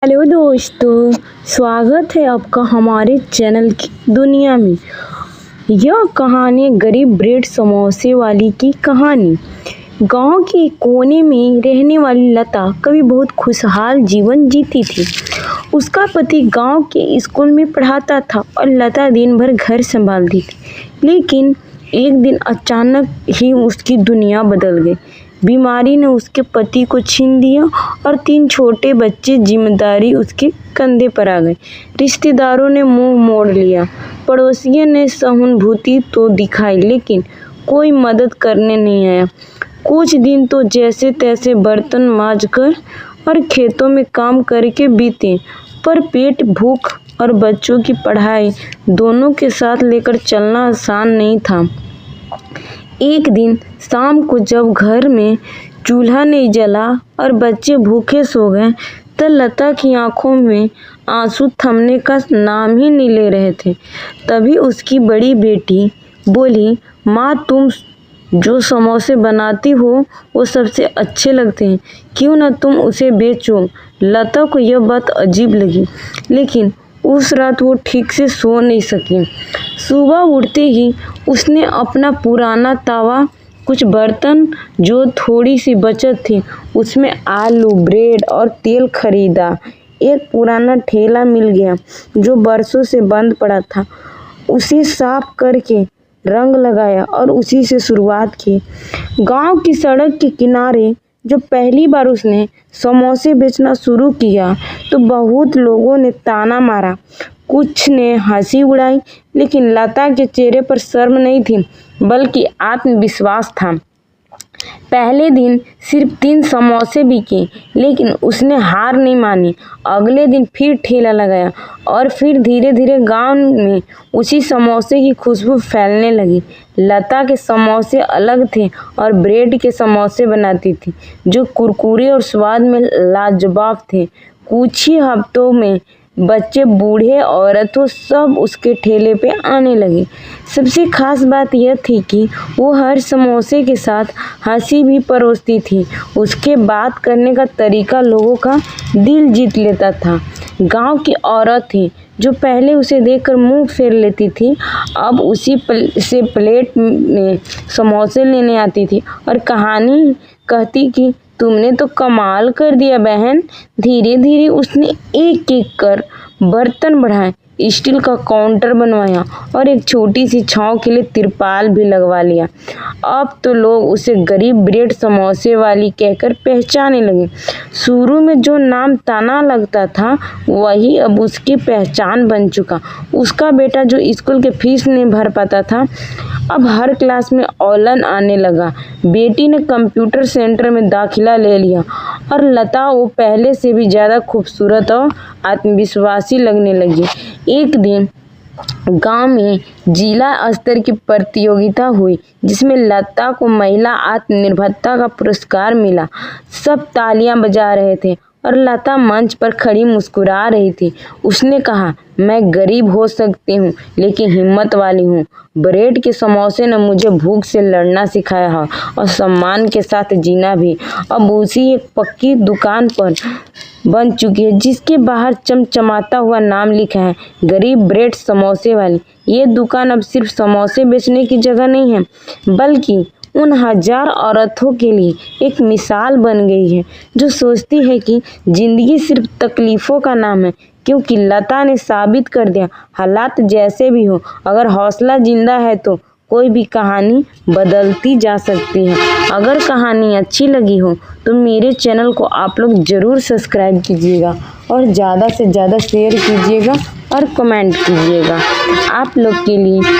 Hello दोस्तों, स्वागत है आपका हमारे चैनल की दुनिया में। यह कहानी गरीब ब्रेड समोसे वाली की कहानी। गांव के कोने में रहने वाली लता कभी बहुत खुशहाल जीवन जीती थी। उसका पति गांव के स्कूल में पढ़ाता था और लता दिन भर घर संभालती थी। लेकिन एक दिन अचानक ही उसकी दुनिया बदल गई। बीमारी ने उसके पति को छीन लिया और 3 छोटे बच्चे जिम्मेदारी उसके कंधे पर आ गई। रिश्तेदारों ने मुंह मोड़ लिया, पड़ोसियों ने सहानुभूति तो दिखाई, लेकिन कोई मदद करने नहीं आया। कुछ दिन तो जैसे तैसे बर्तन मांजकर और खेतों में काम करके बीते, पर पेट, भूख और बच्चों की पढ़ाई दोनों के साथ लेकर चलना आसान नहीं था। एक दिन शाम को जब घर में चूल्हा नहीं जला और बच्चे भूखे सो गए, तब लता की आंखों में आंसू थमने का नाम ही नहीं ले रहे थे। तभी उसकी बड़ी बेटी बोली, माँ, तुम जो समोसे बनाती हो वो सबसे अच्छे लगते हैं, क्यों ना तुम उसे बेचो। लता को यह बात अजीब लगी, लेकिन उस रात वो ठीक से सो नहीं सकी। सुबह उठते ही उसने अपना पुराना तवा, कुछ बर्तन जो थोड़ी सी बचत थी, उसमें आलू, ब्रेड और तेल खरीदा। एक पुराना ठेला मिल गया जो बरसों से बंद पड़ा था। उसे साफ करके रंग लगाया और उसी से शुरुआत की। गांव की सड़क के किनारे जब पहली बार उसने समोसे बेचना शुरू किया तो बहुत लोगों ने ताना मारा, कुछ ने हंसी उड़ाई, लेकिन लता के चेहरे पर शर्म नहीं थी बल्कि आत्मविश्वास था। पहले दिन सिर्फ 3 समोसे बिके, लेकिन उसने हार नहीं मानी। अगले दिन फिर ठेला लगाया और फिर धीरे धीरे गांव में उसी समोसे की खुशबू फैलने लगी। लता के समोसे अलग थे और ब्रेड के समोसे बनाती थी जो कुरकुरे और स्वाद में लाजवाब थे। कुछ ही हफ्तों में बच्चे, बूढ़े, औरतों सब उसके ठेले पे आने लगे। सबसे खास बात यह थी कि वो हर समोसे के साथ हंसी भी परोसती थी। उसके बात करने का तरीका लोगों का दिल जीत लेता था। गांव की औरत थी जो पहले उसे देखकर मुंह फेर लेती थी, अब उसी से प्लेट में समोसे लेने आती थी और कहानी कहती कि तुमने तो कमाल कर दिया बहन। धीरे धीरे उसने एक एक कर बर्तन बढ़ाए, स्टील का काउंटर बनवाया और एक छोटी सी छांव के लिए तिरपाल भी लगवा लिया। अब तो लोग उसे गरीब ब्रेड समोसे वाली कहकर पहचानने लगे। शुरू में जो नाम ताना लगता था वही अब उसकी पहचान बन चुका। उसका बेटा जो स्कूल के फीस नहीं भर पाता था, अब हर क्लास में औलन आने लगा। बेटी ने कंप्यूटर सेंटर में दाखिला ले लिया और लता वो पहले से भी ज़्यादा खूबसूरत और आत्मविश्वासी लगने लगी। एक दिन गांव में जिला स्तर की प्रतियोगिता हुई जिसमें लता को महिला आत्मनिर्भरता का पुरस्कार मिला। सब तालियां बजा रहे थे और लता मंच पर खड़ी मुस्कुरा रही थी। उसने कहा, मैं गरीब हो सकती हूँ लेकिन हिम्मत वाली हूँ। ब्रेड के समोसे ने मुझे भूख से लड़ना सिखाया है और सम्मान के साथ जीना भी। अब उसी एक पक्की दुकान पर बन चुकी है जिसके बाहर चमचमाता हुआ नाम लिखा है, गरीब ब्रेड समोसे वाली। ये दुकान अब सिर्फ समोसे बेचने की जगह नहीं है बल्कि उन 1000 औरतों के लिए एक मिसाल बन गई है जो सोचती है कि जिंदगी सिर्फ तकलीफों का नाम है। क्योंकि लता ने साबित कर दिया, हालात जैसे भी हो, अगर हौसला जिंदा है तो कोई भी कहानी बदलती जा सकती है। अगर कहानी अच्छी लगी हो तो मेरे चैनल को आप लोग ज़रूर सब्सक्राइब कीजिएगा और ज़्यादा से ज़्यादा शेयर कीजिएगा और कमेंट कीजिएगा। आप लोग के लिए